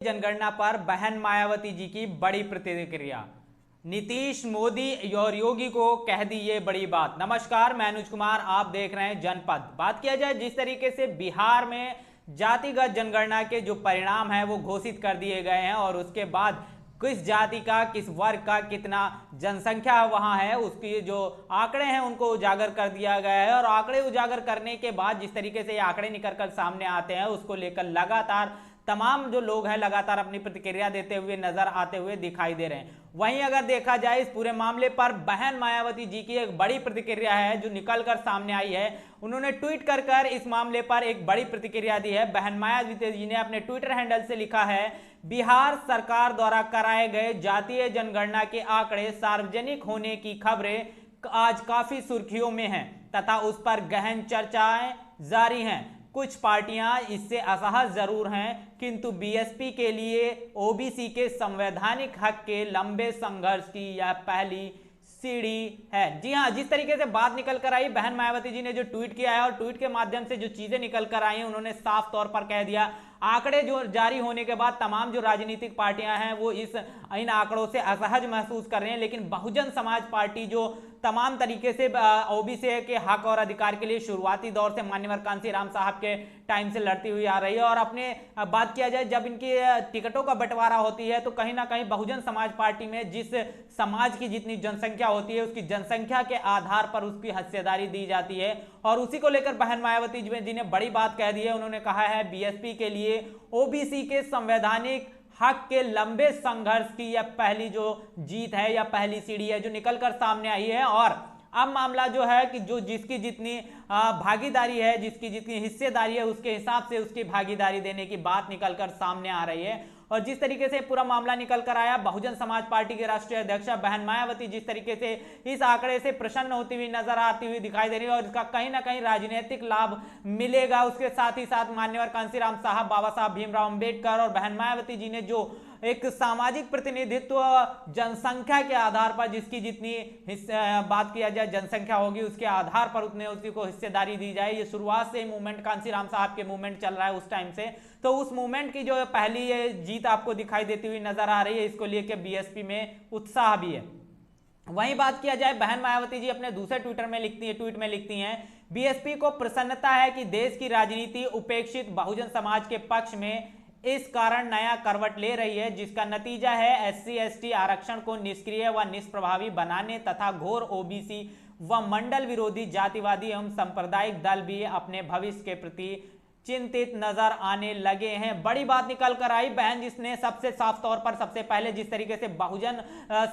जनगणना पर बहन मायावती जी की बड़ी प्रतिक्रिया। नीतीश मोदी और योगी को कह दी ये बड़ी बात। नमस्कार, मैं अनुज कुमार, आप देख रहे हैं जनपद। बात किया जाए जिस तरीके से बिहार में जातिगत जनगणना के जो परिणाम है वो घोषित कर दिए गए हैं और उसके बाद किस जाति का, किस वर्ग का कितना जनसंख्या वहां है उसकी जो आंकड़े हैं उनको उजागर कर दिया गया है। और आंकड़े उजागर करने के बाद जिस तरीके से ये आंकड़े निकल कर सामने आते हैं उसको लेकर लगातार तमाम जो लोग हैं लगातार अपनी प्रतिक्रिया देते हुए नजर आते हुए दिखाई दे रहे हैं। वहीं अगर देखा जाए इस पूरे मामले पर बहन मायावती जी की एक बड़ी प्रतिक्रिया है जो निकल कर सामने आई है। उन्होंने ट्वीट कर इस मामले पर एक बड़ी प्रतिक्रिया दी है। बहन मायावती जी ने अपने ट्विटर हैंडल से लिखा है, बिहार सरकार द्वारा कराए गए जातीय जनगणना के आंकड़े सार्वजनिक होने की खबरें आज काफी सुर्खियों में हैं तथा उस पर गहन चर्चाएं जारी हैं। कुछ पार्टियां इससे असहज जरूर हैं, किंतु बीएसपी के लिए ओबीसी के संवैधानिक हक के लंबे संघर्ष की यह पहली सीढ़ी है। जी हां, जिस तरीके से बात निकल कर आई, बहन मायावती जी ने जो ट्वीट किया है और ट्वीट के माध्यम से जो चीजें निकल कर आई उन्होंने साफ तौर पर कह दिया, आंकड़े जो जारी होने के बाद तमाम जो राजनीतिक पार्टियां हैं वो इन आंकड़ों से असहज महसूस कर रहे हैं, लेकिन बहुजन समाज पार्टी जो तमाम तरीके से ओबीसी के हक और अधिकार के लिए शुरुआती दौर से मान्यवर कांशीराम साहब के टाइम से लड़ती हुई आ रही है। और अपने बात किया जाए जब इनकी टिकटों का बंटवारा होती है तो कहीं ना कहीं बहुजन समाज पार्टी में जिस समाज की जितनी जनसंख्या होती है उसकी जनसंख्या के आधार पर उसकी हिस्सेदारी दी जाती है। और उसी को लेकर बहन मायावती जी ने बड़ी बात कह दी है। उन्होंने कहा है बीएसपी के लिए ओबीसी के संवैधानिक हक के लंबे संघर्ष की यह पहली जो जीत है या पहली सीढ़ी है जो निकलकर सामने आई है। और अब मामला जो है कि जो जिसकी जितनी भागीदारी है, जिसकी जितनी हिस्सेदारी है उसके हिसाब से उसकी भागीदारी देने की बात निकलकर सामने आ रही है। और जिस तरीके से पूरा मामला निकल कर आया, बहुजन समाज पार्टी के राष्ट्रीय अध्यक्षा बहन मायावती जिस तरीके से इस आंकड़े से प्रसन्न होती हुई नजर आती हुई दिखाई दे रही है और इसका कहीं ना कहीं राजनीतिक लाभ मिलेगा। उसके साथ ही साथ मान्यवर कांशीराम साहब, बाबा साहब भीमराव अंबेडकर और बहन मायावती जी ने जो एक सामाजिक प्रतिनिधित्व जनसंख्या के आधार पर जिसकी जितनी बात किया जाए जनसंख्या होगी उसके आधार पर उतने उसी को हिस्सेदारी दी जाए। ये शुरुआत से मूवमेंट कांशीराम साहब के मूवमेंट चल रहा है उस टाइम से, तो उस मूवमेंट की जो पहली ये जीत आपको दिखाई देती हुई नजर आ रही है। इसको लेकर बीएसपी में उत्साह भी है। वहीं बात किया जाए, बहन मायावती जी अपने दूसरे ट्वीट में लिखती हैं, बीएसपी को प्रसन्नता है कि देश की राजनीति उपेक्षित बहुजन समाज के पक्ष में इस कारण नया करवट ले रही है, जिसका नतीजा है एससी एसटी आरक्षण को निष्क्रिय व निष्प्रभावी बनाने तथा घोर ओबीसी व मंडल विरोधी जातिवादी एवं सांप्रदायिक दल भी अपने भविष्य के प्रति चिंतित नजर आने लगे हैं। बड़ी बात निकल कर आई बहन जिसने सबसे साफ तौर पर सबसे पहले जिस तरीके से बहुजन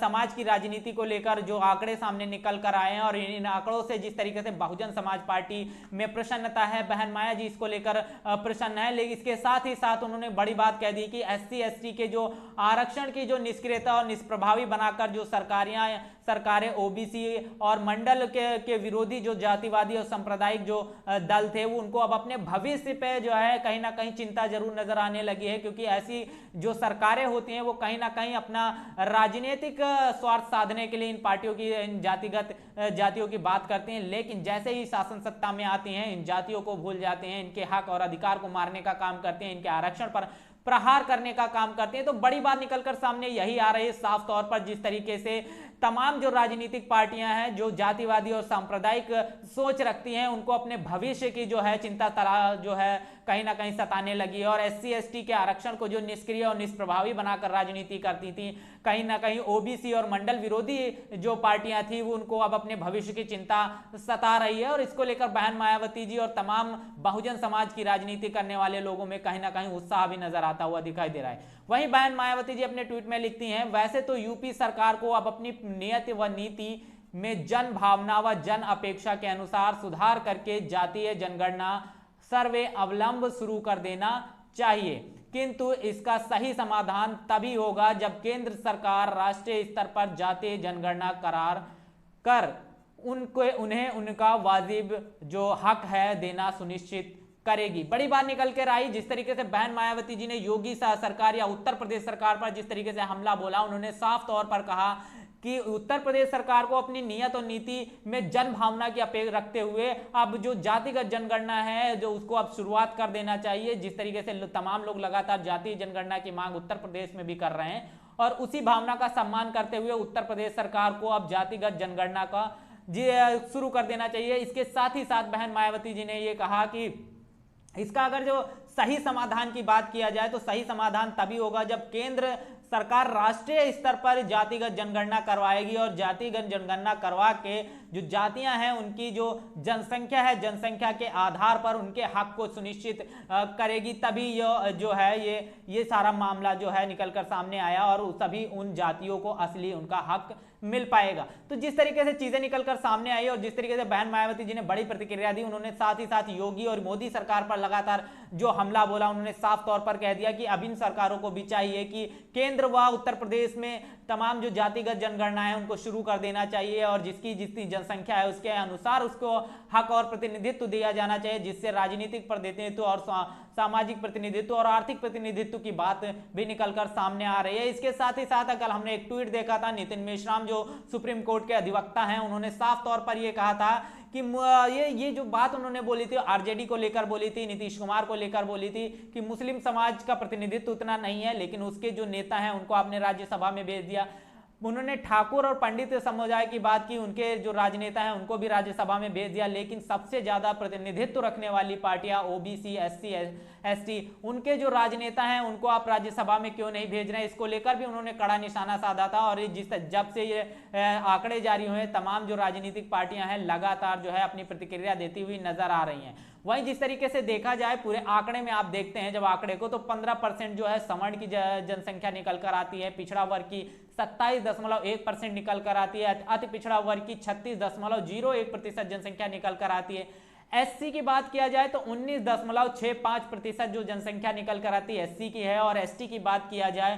समाज की राजनीति को लेकर जो आंकड़े सामने निकल कर आए हैं और इन आंकड़ों से जिस तरीके से बहुजन समाज पार्टी में प्रसन्नता है, बहन माया जी इसको लेकर प्रसन्न है। लेकिन इसके साथ ही साथ उन्होंने बड़ी बात कह दी कि एससी एसटी के जो आरक्षण की जो निष्क्रियता और निष्प्रभावी बनाकर जो सरकारें ओबीसी और मंडल के विरोधी जो जातिवादी और सांप्रदायिक जो दल थे वो उनको अब अपने भविष्य पे जो है कहीं ना कहीं चिंता जरूर नजर आने लगी है, क्योंकि ऐसी जो सरकारें होती हैं वो कहीं ना कहीं अपना राजनीतिक स्वार्थ साधने के लिए इन पार्टियों की इन जातियों की बात करती हैं, लेकिन जैसे ही शासन सत्ता में आती हैं इन जातियों को भूल जाते हैं, इनके हक और अधिकार को मारने का काम करते हैं, इनके आरक्षण पर प्रहार करने का काम करते हैं। तो बड़ी बात निकलकर सामने यही आ रही है साफ तौर पर, जिस तरीके से तमाम जो राजनीतिक पार्टियां हैं जो जातिवादी और सांप्रदायिक सोच रखती हैं उनको अपने भविष्य की जो है चिंता जो है कहीं ना कहीं सताने लगी है। और एससी एसटी के आरक्षण को जो निष्क्रिय और निष्प्रभावी बनाकर राजनीति करती थी, कहीं ना कहीं ओबीसी और मंडल विरोधी जो पार्टियां थी वो उनको अब अपने भविष्य की चिंता सता रही है। और इसको लेकर बहन मायावती जी और तमाम बहुजन समाज की राजनीति करने वाले लोगों में कहीं ना कहीं उत्साह भी नजर आता हुआ दिखाई दे रहा है। वहीं बहन मायावती जी अपने ट्वीट में लिखती हैं, वैसे तो यूपी सरकार को अब अपनी नियत व नीति में जन भावना व जन अपेक्षा के अनुसार सुधार करके जातीय जनगणना सर्वे अवलंब शुरू कर देना चाहिए, किंतु इसका सही समाधान तभी होगा जब केंद्र सरकार राष्ट्रीय स्तर पर जातीय जनगणना करार कर उन्हें उनका वाजिब जो हक है देना सुनिश्चित करेगी। बड़ी बात निकल कर आई जिस तरीके से बहन मायावती जी ने योगी सरकार या उत्तर प्रदेश सरकार पर जिस तरीके से हमला बोला, उन्होंने साफ तौर पर कहा कि उत्तर प्रदेश सरकार को अपनी नियत और नीति में जन भावना की अपेक्षा रखते हुए अब जो जातिगत जनगणना है जो उसको अब शुरुआत कर देना चाहिए। जिस तरीके से तमाम लोग लगातार जातीय जनगणना की मांग उत्तर प्रदेश में भी कर रहे हैं और उसी भावना का सम्मान करते हुए उत्तर प्रदेश सरकार को अब जातिगत जनगणना का शुरू कर देना चाहिए। इसके साथ ही साथ बहन मायावती जी ने यह कहा कि इसका अगर जो सही समाधान की बात किया जाए तो सही समाधान तभी होगा जब केंद्र सरकार राष्ट्रीय स्तर पर जातिगत जनगणना करवाएगी और जातिगत जनगणना करवा के जो जातियां हैं उनकी जो जनसंख्या है जनसंख्या के आधार पर उनके हक को सुनिश्चित करेगी, तभी जो है ये सारा मामला जो है निकल कर सामने आया और सभी उन जातियों को असली उनका हक मिल पाएगा। तो जिस तरीके से चीजें निकलकर सामने आई और जिस तरीके से बहन मायावती जी ने बड़ी प्रतिक्रिया दी, उन्होंने साथ ही साथ योगी और मोदी सरकार पर लगातार जो हमला बोला, उन्होंने साफ तौर पर कह दिया कि अब इन सरकारों को भी चाहिए कि केंद्र व उत्तर प्रदेश में तमाम जो जातिगत जनगणना है उनको शुरू कर देना चाहिए और जिसकी जितनी जनसंख्या है उसके अनुसार उसको हक और प्रतिनिधित्व दिया जाना चाहिए, जिससे राजनीतिक प्रतिनिधित्व और सामाजिक प्रतिनिधित्व और आर्थिक प्रतिनिधित्व की बात भी निकलकर सामने आ रही है। इसके साथ ही साथ कल हमने एक ट्वीट देखा था, नितिन मेश्राम जो सुप्रीम कोर्ट के अधिवक्ता हैं, उन्होंने साफ तौर पर यह कहा था कि ये जो बात उन्होंने बोली थी आरजेडी को लेकर बोली थी, नीतीश कुमार को लेकर बोली थी कि मुस्लिम समाज का प्रतिनिधित्व उतना नहीं है, लेकिन उसके जो नेता हैं उनको आपने राज्यसभा में भेज दिया। उन्होंने ठाकुर और पंडित समुदाय की बात की, उनके जो राजनेता हैं उनको भी राज्यसभा में भेज दिया, लेकिन सबसे ज्यादा प्रतिनिधित्व रखने वाली पार्टियां ओबीसी एससी एसटी उनके जो राजनेता हैं उनको आप राज्यसभा में क्यों नहीं भेज रहे हैं, इसको लेकर भी उन्होंने कड़ा निशाना साधा था। और जब से ये आंकड़े जारी हुए तमाम जो राजनीतिक पार्टियां हैं लगातार जो है अपनी प्रतिक्रिया देती हुई नजर आ रही हैं। वहीं जिस तरीके से देखा जाए पूरे आंकड़े में आप देखते हैं जब आंकड़े को तो 15% जो है सवर्ण की जनसंख्या निकल कर आती है, पिछड़ा वर्ग की 27.1% निकल कर आती है, अति पिछड़ा वर्ग की 36.01% जनसंख्या निकल कर आती है। एससी की बात किया जाए तो 19.65% जो जनसंख्या निकल कर आती है एससी की है और एसटी की बात किया जाए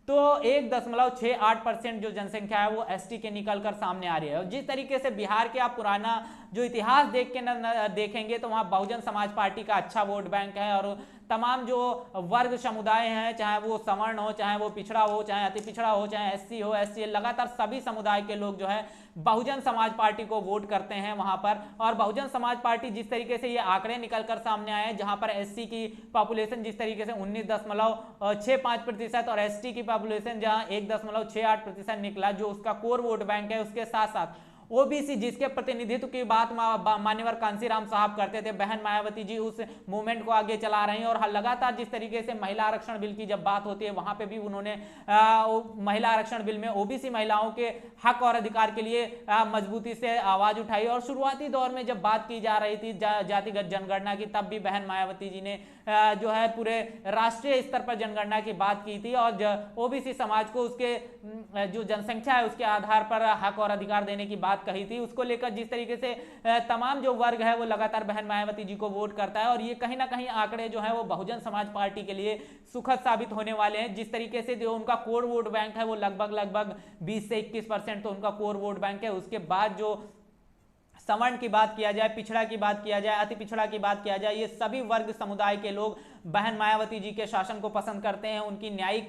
तो 1.68% जो जनसंख्या है वो एसटी के निकल कर सामने आ रही है। और जिस तरीके से बिहार के आप पुराना जो इतिहास देखेंगे तो वहां बहुजन समाज पार्टी का अच्छा वोट बैंक है और तमाम जो वर्ग समुदाय हैं, चाहे वो सवर्ण हो, चाहे वो पिछड़ा हो, चाहे अति पिछड़ा हो, चाहे एससी हो एससी, लगातार सभी समुदाय के लोग जो है बहुजन समाज पार्टी को वोट करते हैं वहां पर। और बहुजन समाज पार्टी जिस तरीके से ये आंकड़े निकलकर सामने आए हैं जहां पर एससी की पॉपुलेशन जिस तरीके से 19.65% और एसटी की पॉपुलेशन जहां 1.68% निकला, जो उसका कोर वोट बैंक है, उसके साथ साथ ओबीसी जिसके प्रतिनिधित्व की बात मान्यवर कांसीराम साहब करते थे, बहन मायावती जी उस मूवमेंट को आगे चला रही हैं। और लगातार जिस तरीके से महिला आरक्षण बिल की जब बात होती है वहां पे भी उन्होंने महिला आरक्षण बिल में ओबीसी महिलाओं के हक और अधिकार के लिए मजबूती से आवाज उठाई। और शुरुआती दौर में जब बात की जा रही थी जातिगत जनगणना की, तब भी बहन मायावती जी ने जो है पूरे राष्ट्रीय स्तर पर जनगणना की बात की थी और ओबीसी समाज को उसके जो जनसंख्या है उसके आधार पर हक और अधिकार देने की बात कही थी। उसको लेकर जिस तरीके से तमाम जो वर्ग है वो लगातार बहन मायावती जी को वोट करता है और ये कहीं ना कहीं आंकड़े जो है वो बहुजन समाज पार्टी के लिए सुखद साबित होने वाले हैं। जिस तरीके से जो उनका कोर वोट बैंक है वो लगभग 20 से 21% तो उनका कोर वोट बैंक है। उसके बाद जो सवर्ण की बात किया जाए, पिछड़ा की बात किया जाए, अति पिछड़ा की बात किया जाए, ये सभी वर्ग समुदाय के लोग बहन मायावती जी के शासन को पसंद करते हैं, उनकी न्यायिक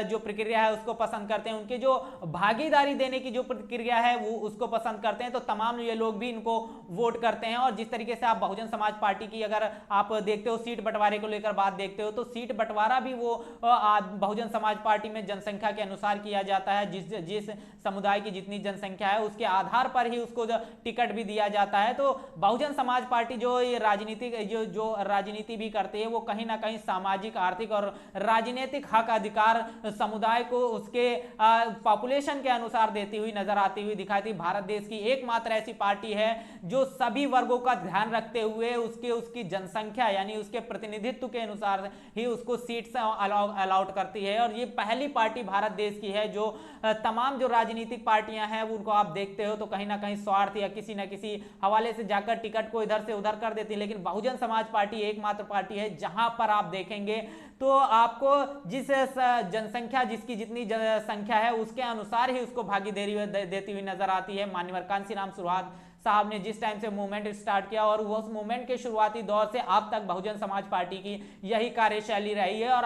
जो प्रक्रिया है उसको पसंद करते हैं, उनके जो भागीदारी देने की जो प्रक्रिया है वो उसको पसंद करते हैं। तो तमाम ये लोग भी इनको वोट करते हैं। और जिस तरीके से आप बहुजन समाज पार्टी की अगर आप देखते हो सीट बंटवारे को लेकर बात देखते हो तो सीट बंटवारा भी वो बहुजन समाज पार्टी में जनसंख्या के अनुसार किया जाता है। जिस समुदाय की जितनी जनसंख्या है उसके आधार पर ही उसको टिकट भी दिया जाता है। तो बहुजन समाज पार्टी जो ये राजनीति भी करती है वो कहीं ना कहीं सामाजिक, आर्थिक और राजनीतिक हक अधिकार समुदाय को उसके पॉपुलेशन के अनुसार देती हुई नजर आती हुई दिखाई। भारत देश की एकमात्र ऐसी पार्टी है जो सभी वर्गों का ध्यान रखते हुए उसकी जनसंख्या यानी उसके प्रतिनिधित्व के अनुसार ही उसको सीट अलाउट करती है। और ये पहली पार्टी भारत देश की है जो तमाम जो राजनीतिक पार्टियां हैं उनको आप देखते हो तो कहीं ना कहीं स्वार्थ या किसी न किसी हवाले से जाकर टिकट को इधर से उधर कर देती है। लेकिन बहुजन समाज पार्टी एकमात्र पार्टी है जहां पर आप देखेंगे तो आपको जिस जनसंख्या जिसकी जितनी जनसंख्या है उसके अनुसार ही उसको भागीदारी देती हुई नजर आती है। मान्यवर कांसीराम सुरहाद साहब ने जिस टाइम से मूवमेंट स्टार्ट किया और उस मूवमेंट के शुरुआती दौर से अब तक बहुजन समाज पार्टी की यही कार्यशैली रही है। और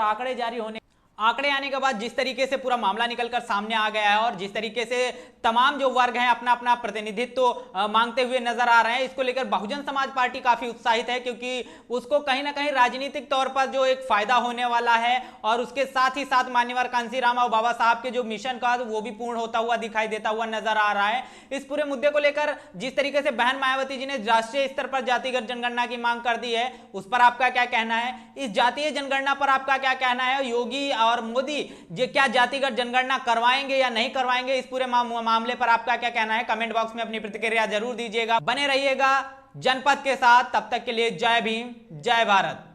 आंकड़े आने के बाद जिस तरीके से पूरा मामला निकलकर सामने आ गया है और जिस तरीके से तमाम जो वर्ग हैं अपना अपना प्रतिनिधित्व मांगते हुए नजर आ रहे हैं, इसको लेकर बहुजन समाज पार्टी काफी उत्साहित है, क्योंकि उसको कहीं ना कहीं राजनीतिक तौर पर जो एक फायदा होने वाला है और उसके साथ ही साथ मान्यवर कांसीराम और बाबा साहब के जो मिशन का वो भी पूर्ण होता हुआ दिखाई देता हुआ नजर आ रहा है। इस पूरे मुद्दे को लेकर जिस तरीके से बहन मायावती जी ने राष्ट्रीय स्तर पर जातिगत जनगणना की मांग कर दी है, उस पर आपका क्या कहना है? इस जातीय जनगणना पर आपका क्या कहना है? योगी और मोदी ये क्या जातिगत जनगणना करवाएंगे या नहीं करवाएंगे? इस पूरे मामले पर आपका क्या कहना है? कमेंट बॉक्स में अपनी प्रतिक्रिया जरूर दीजिएगा। बने रहिएगा जनपद के साथ, तब तक के लिए जय भीम, जय भारत।